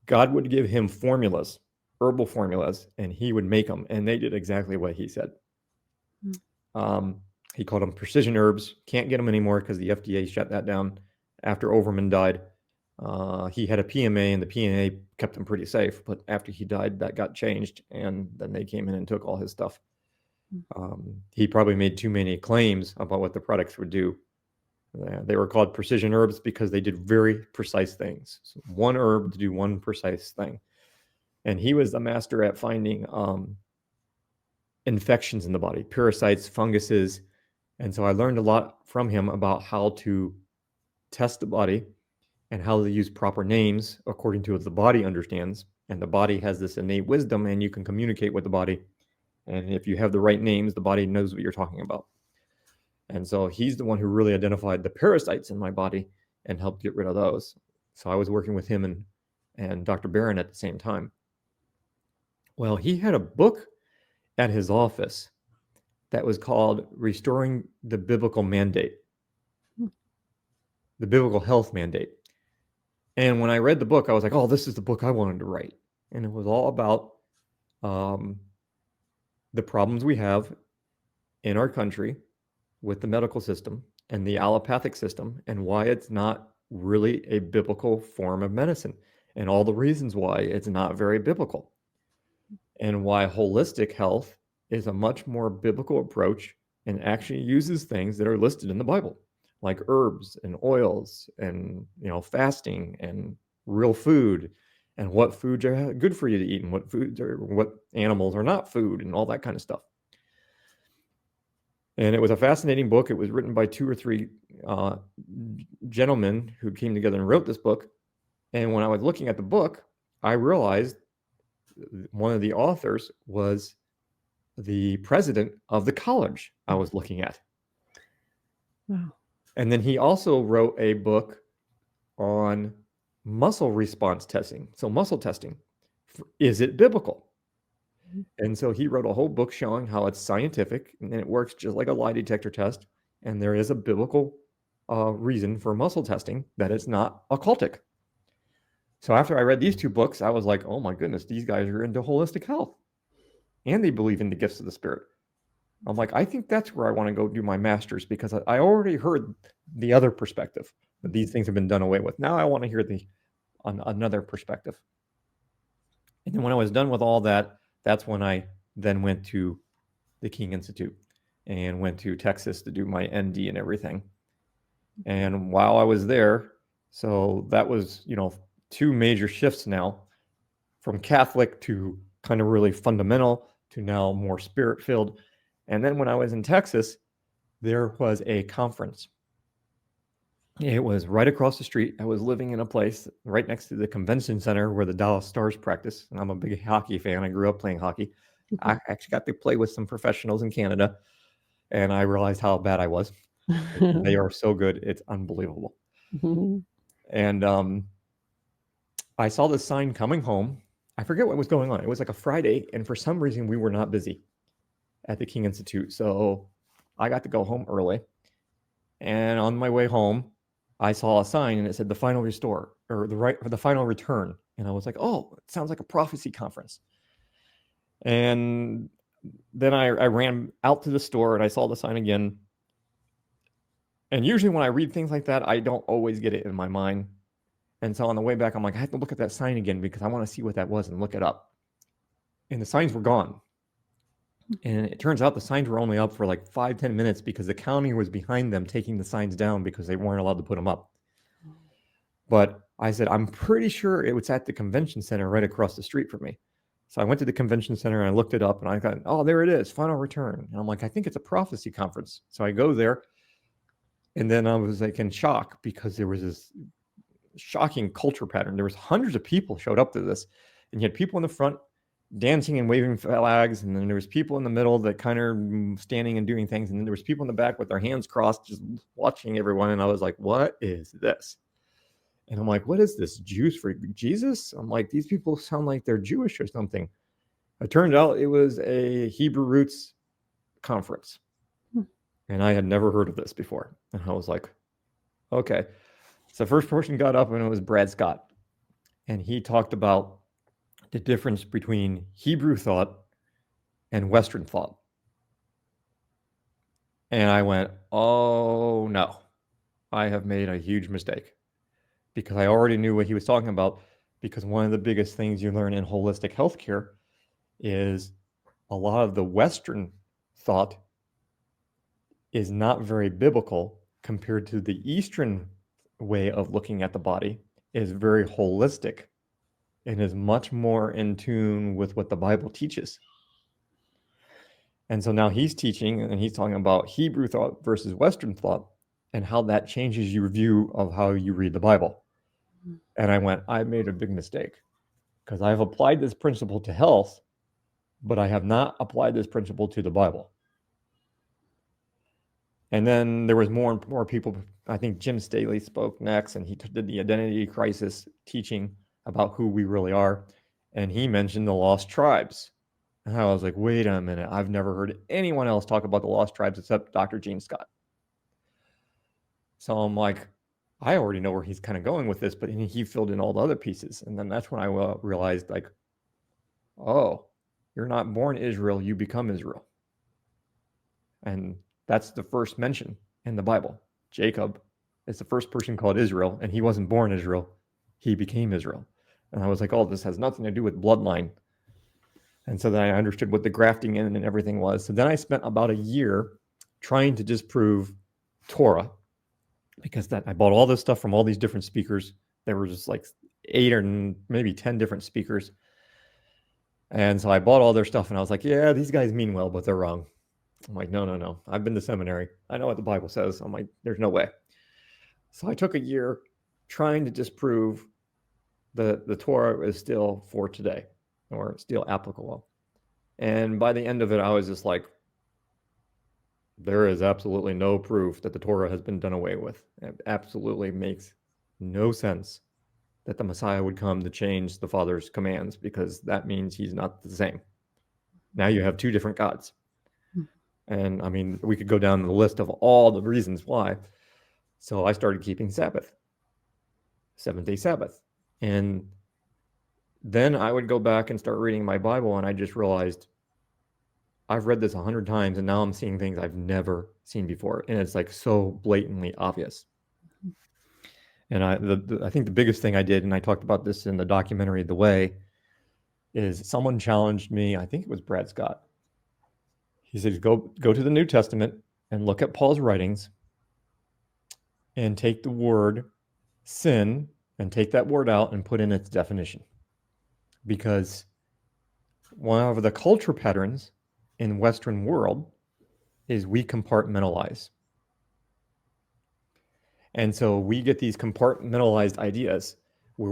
God would give him formulas, herbal formulas, and he would make them, and they did exactly what he said. He called them precision herbs. Can't get them anymore because the FDA shut that down after Overman died. He had a PMA, and the PMA kept him pretty safe. But after he died, that got changed, and then they came in and took all his stuff. He probably made too many claims about what the products would do. They were called precision herbs because they did very precise things. So one herb to do one precise thing. And he was the master at finding infections in the body, parasites, funguses. And so I learned a lot from him about how to test the body and how to use proper names according to what the body understands. And the body has this innate wisdom, and you can communicate with the body. And if you have the right names, the body knows what you're talking about. And so he's the one who really identified the parasites in my body and helped get rid of those. So I was working with him and Dr. Barron at the same time. Well, he had a book at his office that was called Restoring the Biblical Mandate, the Biblical Health Mandate. And when I read the book, I was like, oh, this is the book I wanted to write. And it was all about the problems we have in our country with the medical system and the allopathic system, and why it's not really a biblical form of medicine, and all the reasons why it's not very biblical, and why holistic health is a much more biblical approach and actually uses things that are listed in the Bible, like herbs and oils and fasting and real food, and what foods are good for you to eat and what animals are not food, and all that kind of stuff. And it was a fascinating book. It was written by 2 or 3 gentlemen who came together and wrote this book. And when I was looking at the book, I realized one of the authors was the president of the college I was looking at. Wow. And then he also wrote a book on muscle response testing. So muscle testing, is it biblical? And so he wrote a whole book showing how it's scientific and it works just like a lie detector test. And there is a biblical reason for muscle testing, that it's not occultic. So after I read these 2 books, I was like, oh my goodness, these guys are into holistic health and they believe in the gifts of the Spirit. I'm like, I think that's where I want to go do my master's, because I already heard the other perspective, that these things have been done away with. Now I want to hear another perspective. And then when I was done with all that, that's when I then went to the King Institute and went to Texas to do my ND and everything. And while I was there, so that was, 2 major shifts now, from Catholic to kind of really fundamental to now more spirit-filled. And then when I was in Texas, there was a conference. It was right across the street. I was living in a place right next to the convention center where the Dallas Stars practice. And I'm a big hockey fan. I grew up playing hockey. I actually got to play with some professionals in Canada, and I realized how bad I was. They are so good. It's unbelievable. And I saw this sign coming home. I forget what was going on. It was like a Friday, and for some reason we were not busy at the King Institute. So I got to go home early. And on my way home, I saw a sign and it said the final restore, or the final return. And I was like, oh, it sounds like a prophecy conference. And then I ran out to the store and I saw the sign again. And usually when I read things like that, I don't always get it in my mind. And so on the way back, I'm like, I have to look at that sign again because I want to see what that was and look it up. And the signs were gone. And it turns out the signs were only up for like 5-10 minutes because the county was behind them taking the signs down because they weren't allowed to put them up. But I said, I'm pretty sure it was at the convention center right across the street from me. So I went to the convention center and I looked it up and I thought, oh, there it is, final return. And I'm like, I think it's a prophecy conference. So I go there, and then I was like in shock because there was this shocking culture pattern. There was hundreds of people showed up to this, and you had people in the front dancing and waving flags, and then there was people in the middle that kind of standing and doing things, and then there was people in the back with their hands crossed just watching everyone. And I was like, what is this? And I'm like, what is this, Jews for Jesus? I'm like, these people sound like they're Jewish or something. It turned out it was a Hebrew roots conference, and I had never heard of this before. And I was like, okay. So the first person got up, and it was Brad Scott, and he talked about the difference between Hebrew thought and Western thought. And I went, oh no, I have made a huge mistake, because I already knew what he was talking about. Because one of the biggest things you learn in holistic healthcare is a lot of the Western thought is not very biblical compared to the Eastern way of looking at the body. Is very holistic and is much more in tune with what the Bible teaches. And so now he's teaching, and he's talking about Hebrew thought versus Western thought, and how that changes your view of how you read the Bible. And I went, I made a big mistake, because I've applied this principle to health, but I have not applied this principle to the Bible. And then there was more and more people. I think Jim Staley spoke next, and he did the identity crisis teaching about who we really are. And he mentioned the lost tribes. And I was like, wait a minute, I've never heard anyone else talk about the lost tribes except Dr. Gene Scott. So I'm like, I already know where he's kind of going with this, but he filled in all the other pieces. And then that's when I realized, like, oh, you're not born Israel, you become Israel. And that's the first mention in the Bible. Jacob is the first person called Israel, and he wasn't born Israel, he became Israel. And I was like, oh, this has nothing to do with bloodline. And so then I understood what the grafting in and everything was. So then I spent about a year trying to disprove Torah, because I bought all this stuff from all these different speakers. There were just like 8 or maybe 10 different speakers. And so I bought all their stuff, and I was like, yeah, these guys mean well, but they're wrong. I'm like, no. I've been to seminary. I know what the Bible says. I'm like, there's no way. So I took a year trying to disprove the Torah is still for today, or still applicable. And by the end of it, I was just like, there is absolutely no proof that the Torah has been done away with. It absolutely makes no sense that the Messiah would come to change the Father's commands, because that means he's not the same. Now you have 2 different gods. And I mean, we could go down the list of all the reasons why. So I started keeping Sabbath, 7-day Sabbath. And then I would go back and start reading my Bible, and I just realized I've read this 100 times, and now I'm seeing things I've never seen before. And it's like so blatantly obvious. And I think the biggest thing I did, and I talked about this in the documentary The Way, is someone challenged me. I think it was Brad Scott. He said, go to the New Testament and look at Paul's writings and take the word sin and take that word out and put in its definition. Because one of the culture patterns in Western world is we compartmentalize. And so we get these compartmentalized ideas where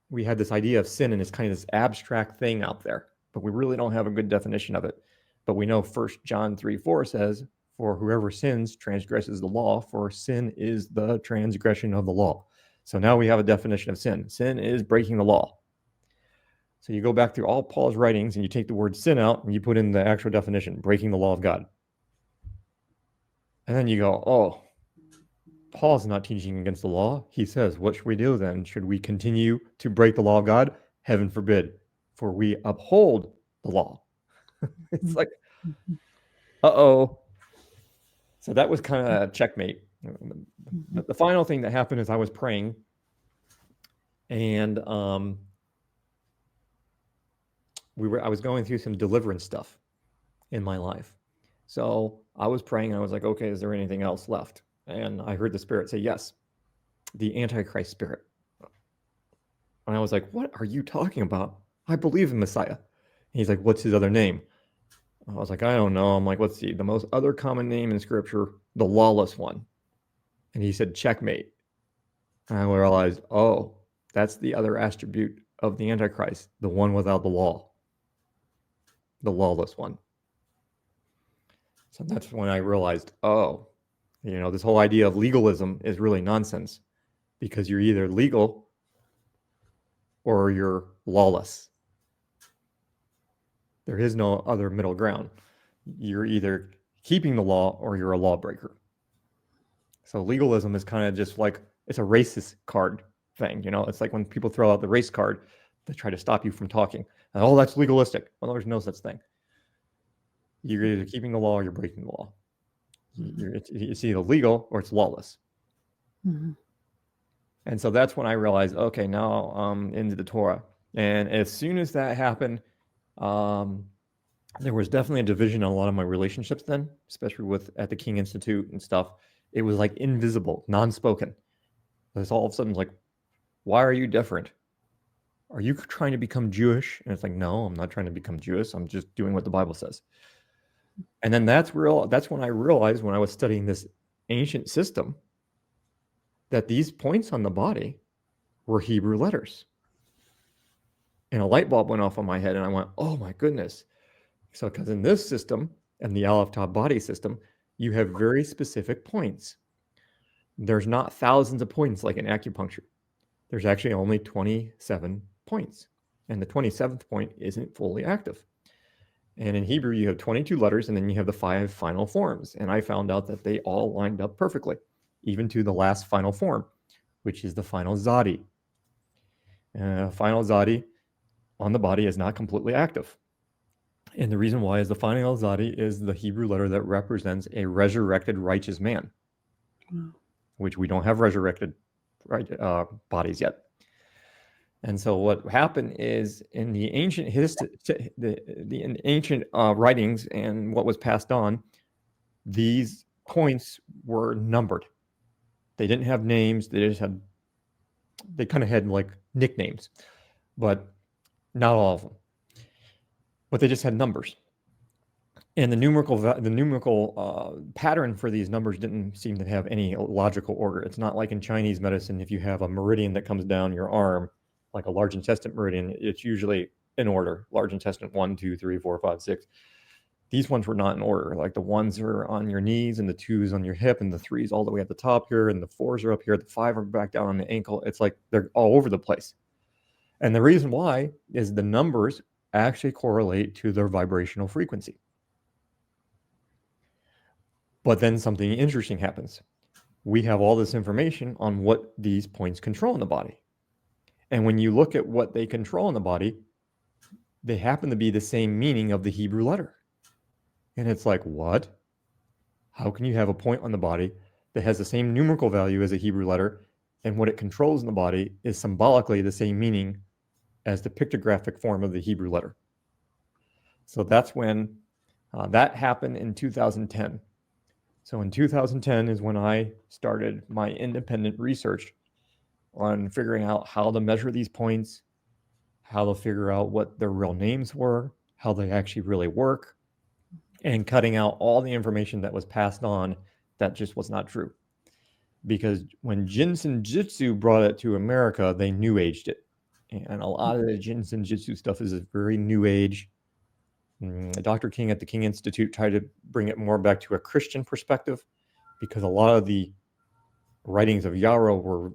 we had this idea of sin, and it's kind of this abstract thing out there, but we really don't have a good definition of it. But we know 1 John 3:4 says, for whoever sins transgresses the law, for sin is the transgression of the law. So now we have a definition of sin. Sin is breaking the law. So you go back through all Paul's writings, and you take the word sin out, and you put in the actual definition, breaking the law of God. And then you go, oh, Paul's not teaching against the law. He says, what should we do then? Should we continue to break the law of God? Heaven forbid, for we uphold the law. It's like, uh-oh. So that was kind of a checkmate. The final thing that happened is I was praying, and I was going through some deliverance stuff in my life. So I was praying, and I was like, okay, is there anything else left? And I heard the Spirit say, yes, the Antichrist spirit. And I was like, what are you talking about? I believe in Messiah. And he's like, what's his other name? I was like, I don't know. I'm like, let's see. The most other common name in Scripture, the Lawless One. And he said, checkmate. And I realized, oh, that's the other attribute of the Antichrist, the one without the law, the lawless one. So that's when I realized, oh, this whole idea of legalism is really nonsense, because you're either legal or you're lawless. There is no other middle ground. You're either keeping the law or you're a lawbreaker. So legalism is kind of just like, it's a racist card thing. It's like when people throw out the race card, they try to stop you from talking. And, oh, that's legalistic. Well, there's no such thing. You're either keeping the law or you're breaking the law. It's either legal or it's lawless. Mm-hmm. And so that's when I realized, okay, now I'm into the Torah. And as soon as that happened, there was definitely a division in a lot of my relationships then, especially at the King Institute and stuff. It was like invisible, non-spoken. It's all of a sudden like, why are you different? Are you trying to become Jewish? And it's like, no, I'm not trying to become Jewish. I'm just doing what the Bible says. And then that's when I realized, when I was studying this ancient system, that these points on the body were Hebrew letters. And a light bulb went off on my head, and I went, oh my goodness. So because in this system, and the Aleph Tav body system, you have very specific points. There's not thousands of points like in acupuncture. There's actually only 27 points. And the 27th point isn't fully active. And in Hebrew, you have 22 letters, and then you have the 5 final forms. And I found out that they all lined up perfectly, even to the last final form, which is the final Zadi. Final Zadi on the body is not completely active. And the reason why is the final Zadi is the Hebrew letter that represents a resurrected righteous man, which we don't have resurrected bodies yet. And so what happened is, in the ancient the ancient writings and what was passed on, these points were numbered. They didn't have names. They kind of had like nicknames, but not all of them. But they just had numbers. And the numerical pattern for these numbers didn't seem to have any logical order. It's not like in Chinese medicine, if you have a meridian that comes down your arm, like a large intestine meridian, it's usually in order. Large intestine 1, 2, 3, 4, 5, 6. These ones were not in order. Like the 1s are on your knees, and the 2s on your hip, and the 3s all the way at the top here, and the 4s are up here, the 5 are back down on the ankle. It's like they're all over the place. And the reason why is the numbers actually correlate to their vibrational frequency. But then something interesting happens. We have all this information on what these points control in the body. And when you look at what they control in the body, they happen to be the same meaning of the Hebrew letter. And it's like, what? How can you have a point on the body that has the same numerical value as a Hebrew letter, and what it controls in the body is symbolically the same meaning as the pictographic form of the Hebrew letter? So that's when that happened in 2010. So in 2010 is when I started my independent research on figuring out how to measure these points, how to figure out what their real names were, how they actually really work, and cutting out all the information that was passed on that just was not true. Because when Jinsen Jitsu brought it to America, they new aged it. And a lot of the Jinsen Jitsu stuff is very new age. Dr. King at the King Institute tried to bring it more back to a Christian perspective, because a lot of the writings of Yarrow were,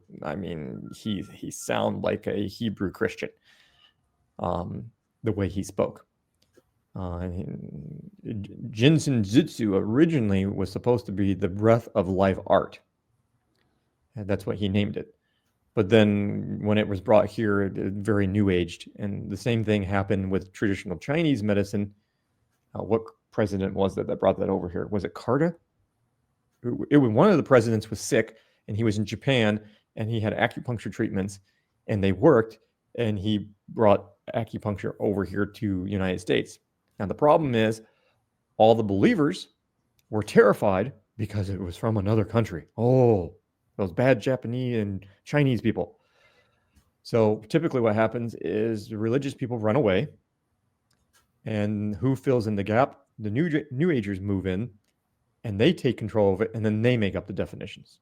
he sounded like a Hebrew Christian, the way he spoke. Jinsen Jitsu originally was supposed to be the breath of life art. And that's what he named it. But then when it was brought here, it very new aged. And the same thing happened with traditional Chinese medicine. What president was that brought that over here? Was it Carter? One of the presidents was sick, and he was in Japan, and he had acupuncture treatments, and they worked, and he brought acupuncture over here to United States. Now the problem is, all the believers were terrified because it was from another country. Oh, those bad Japanese and Chinese people. So typically what happens is the religious people run away, and who fills in the gap? The New Agers move in, and they take control of it, and then they make up the definitions.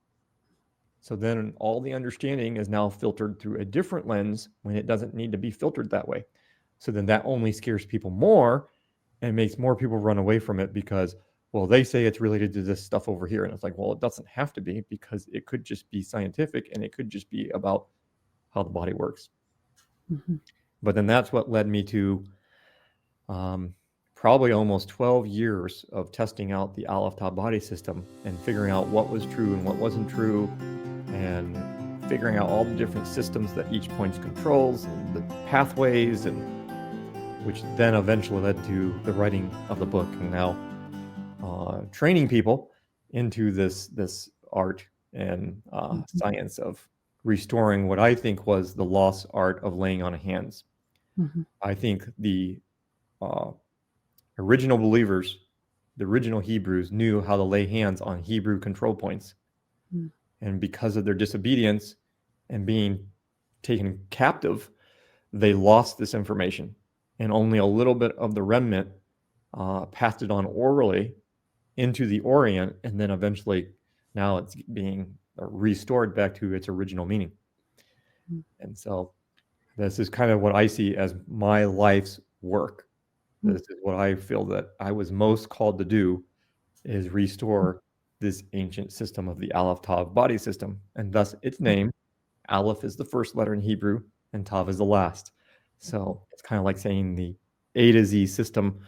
So then all the understanding is now filtered through a different lens when it doesn't need to be filtered that way. So then that only scares people more and makes more people run away from it because, well, they say it's related to this stuff over here. And it's like, well, it doesn't have to be, because it could just be scientific and it could just be about how the body works. Mm-hmm. But then that's what led me to probably almost 12 years of testing out the Alata body system and figuring out what was true and what wasn't true, and figuring out all the different systems that each point controls and the pathways, and which then eventually led to the writing of the book, and now training people into this art and science of restoring what I think was the lost art of laying on of hands. Mm-hmm. I think the original believers, the original Hebrews, knew how to lay hands on Hebrew control points. Mm-hmm. And because of their disobedience and being taken captive, they lost this information. And only a little bit of the remnant passed it on orally into the Orient, and then eventually now it's being restored back to its original meaning. Mm-hmm. And so this is kind of what I see as my life's work. Mm-hmm. This is what I feel that I was most called to do, is restore this ancient system of the Aleph Tav body system, and thus its name. Aleph is the first letter in Hebrew, and Tav is the last. So it's kind of like saying the A to Z system.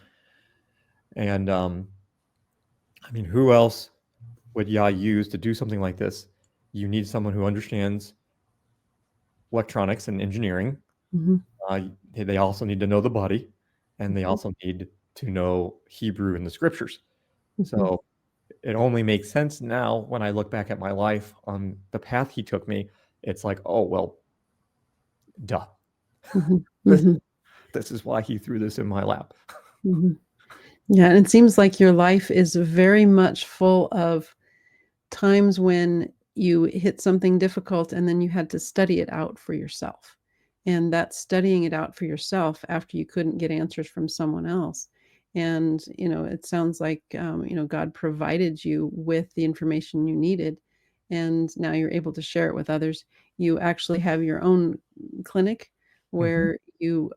And I mean, who else would Yah use to do something like this? You need someone who understands electronics and engineering. Mm-hmm. They also need to know the body, and they also need to know Hebrew and the scriptures. Mm-hmm. So it only makes sense now when I look back at my life on the path he took me. It's like, oh, well, duh. Mm-hmm. This is why he threw this in my lap. Mm-hmm. Yeah, and it seems like your life is very much full of times when you hit something difficult and then you had to study it out for yourself. And that's studying it out for yourself after you couldn't get answers from someone else. And, it sounds like, God provided you with the information you needed, and now you're able to share it with others. You actually have your own clinic where mm-hmm. you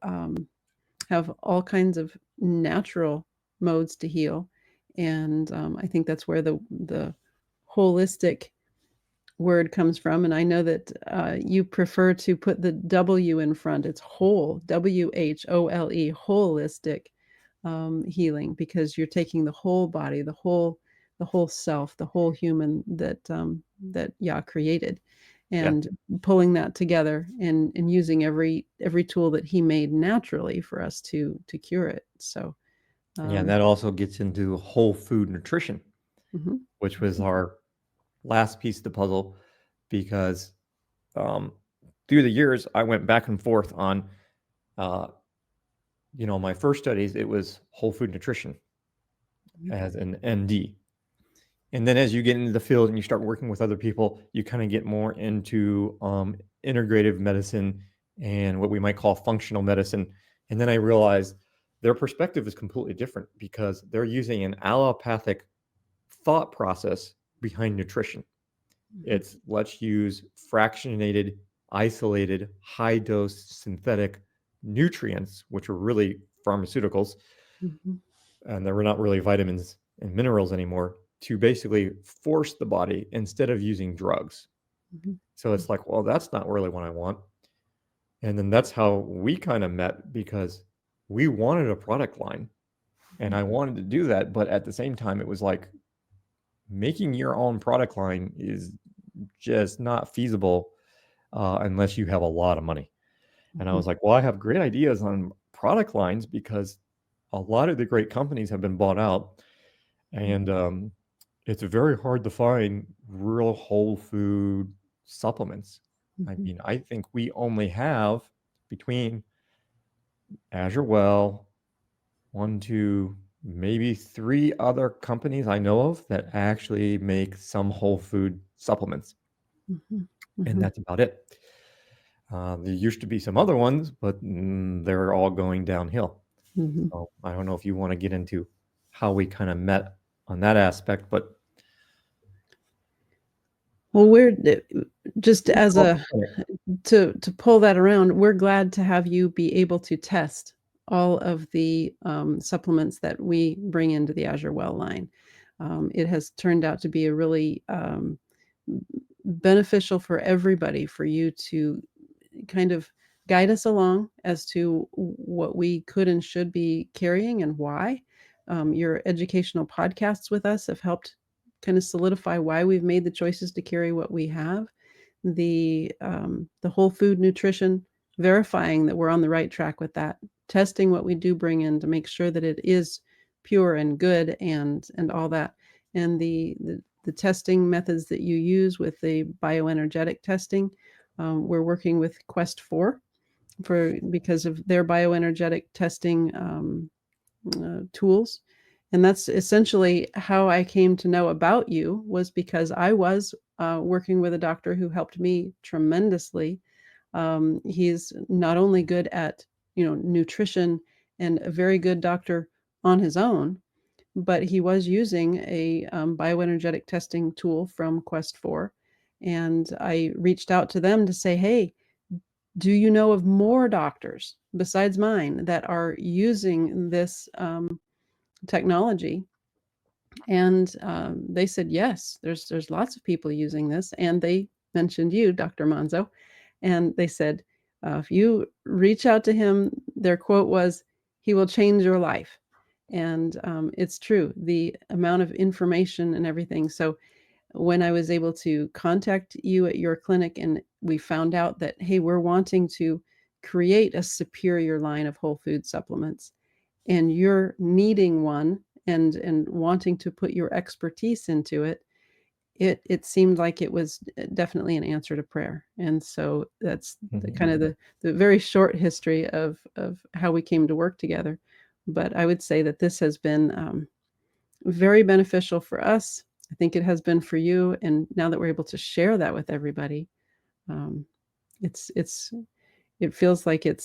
have all kinds of natural modes to heal. And I think that's where the holistic word comes from. And I know that you prefer to put the W in front. It's whole, WHOLE, holistic healing, because you're taking the whole body, the whole self, the whole human that Yah created, and pulling that together and using every tool that he made naturally for us to cure it. So and that also gets into whole food nutrition, mm-hmm. which was our last piece of the puzzle, because through the years I went back and forth on my first studies, it was whole food nutrition as an ND. And then as you get into the field and you start working with other people, you kind of get more into integrative medicine and what we might call functional medicine. And then I realized their perspective is completely different, because they're using an allopathic thought process behind nutrition. It's, let's use fractionated, isolated, high-dose synthetic nutrients, which are really pharmaceuticals, mm-hmm. and they're not really vitamins and minerals anymore, to basically force the body instead of using drugs. Mm-hmm. So it's like, well, that's not really what I want. And then that's how we kind of met, because we wanted a product line, and I wanted to do that. But at the same time, it was like, making your own product line is just not feasible unless you have a lot of money. Mm-hmm. And I was like, well, I have great ideas on product lines, because a lot of the great companies have been bought out, and it's very hard to find real whole food supplements. Mm-hmm. I mean, I think we only have, between AzureWell, 1, 2, maybe 3 other companies I know of that actually make some whole food supplements. Mm-hmm. Mm-hmm. And that's about it. There used to be some other ones, but they're all going downhill. Mm-hmm. So I don't know if you want to get into how we kind of met on that aspect, but Well, we're just You as call a the clinic. to pull that around, we're glad to have you be able to test all of the supplements that we bring into the AzureWell line. It has turned out to be a really beneficial for everybody for you to kind of guide us along as to what we could and should be carrying and why. Your educational podcasts with us have helped kind of solidify why we've made the choices to carry what we have. The whole food nutrition, verifying that we're on the right track with that, testing what we do bring in to make sure that it is pure and good and all that, and the testing methods that you use with the bioenergetic testing. We're working with Quest 4 because of their bioenergetic testing tools. And that's essentially how I came to know about you, was because I was working with a doctor who helped me tremendously. He's not only good at nutrition and a very good doctor on his own, but he was using a bioenergetic testing tool from Quest 4. And I reached out to them to say, hey, do you know of more doctors besides mine that are using this technology? And they said, yes, there's lots of people using this. And they mentioned you, Dr. Monzo. And they said, if you reach out to him, their quote was, he will change your life. And it's true, the amount of information and everything. So when I was able to contact you at your clinic and we found out that, hey, we're wanting to create a superior line of whole food supplements, and you're needing one and wanting to put your expertise into it, it seemed like it was definitely an answer to prayer. And so that's kind of the very short history of how we came to work together. But I would say that this has been very beneficial for us. I think it has been for you. And now that we're able to share that with everybody, um, it feels like it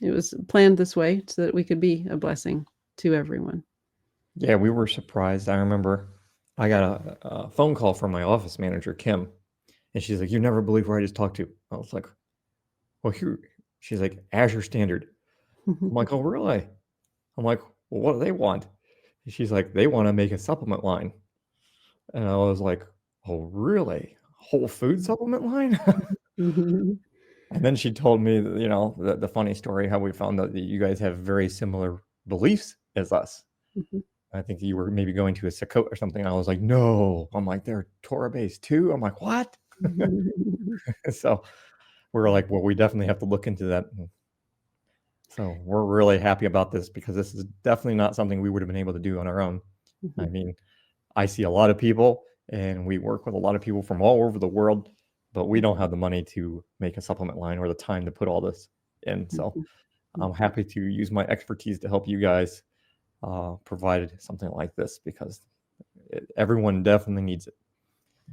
was planned this way so that we could be a blessing to everyone. Yeah, we were surprised. I remember I got a phone call from my office manager, Kim, and she's like, "You never believe who I just talked to." I was like, "Well, here." She's like, "Azure Standard." I'm like, "Oh, really?" I'm like, "Well, what do they want?" And she's like, "They want to make a supplement line." And I was like, "Oh, really? Whole food supplement line?" And then she told me, the funny story, how we found out that you guys have very similar beliefs as us. I think you were maybe going to a Sukkot or something. I was like, no. I'm like, they're Torah based too. I'm like, what? So we're like, well, we definitely have to look into that. And so we're really happy about this because this is definitely not something we would have been able to do on our own. I mean, I see a lot of people and we work with a lot of people from all over the world, but we don't have the money to make a supplement line or the time to put all this in. So I'm happy to use my expertise to help you guys provide something like this because everyone definitely needs it.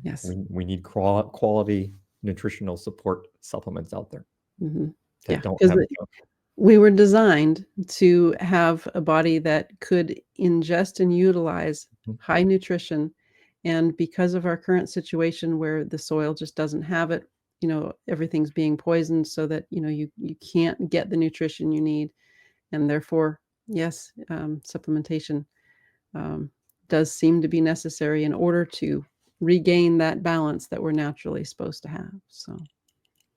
Yes. We need quality nutritional support supplements out there that Yeah, don't because have junk. we were designed to have a body that could ingest and utilize high nutrition. And because of our current situation where the soil just doesn't have it, everything's being poisoned so that, you can't get the nutrition you need. And therefore, yes, supplementation does seem to be necessary in order to regain that balance that we're naturally supposed to have. So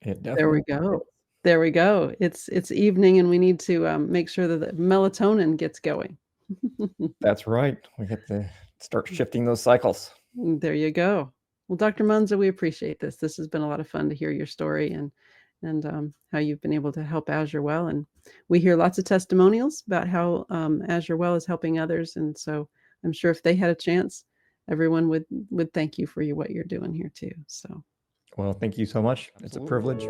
It there we definitely is. go. There we go. It's evening, and we need to make sure that the melatonin gets going. That's right. We get to start shifting those cycles. There you go. Well, Dr. Monzo, we appreciate this. This has been a lot of fun to hear your story and how you've been able to help AzureWell. And we hear lots of testimonials about how AzureWell is helping others. And so I'm sure if they had a chance, everyone would thank you for what you're doing here too. So. Well, thank you so much. It's a privilege.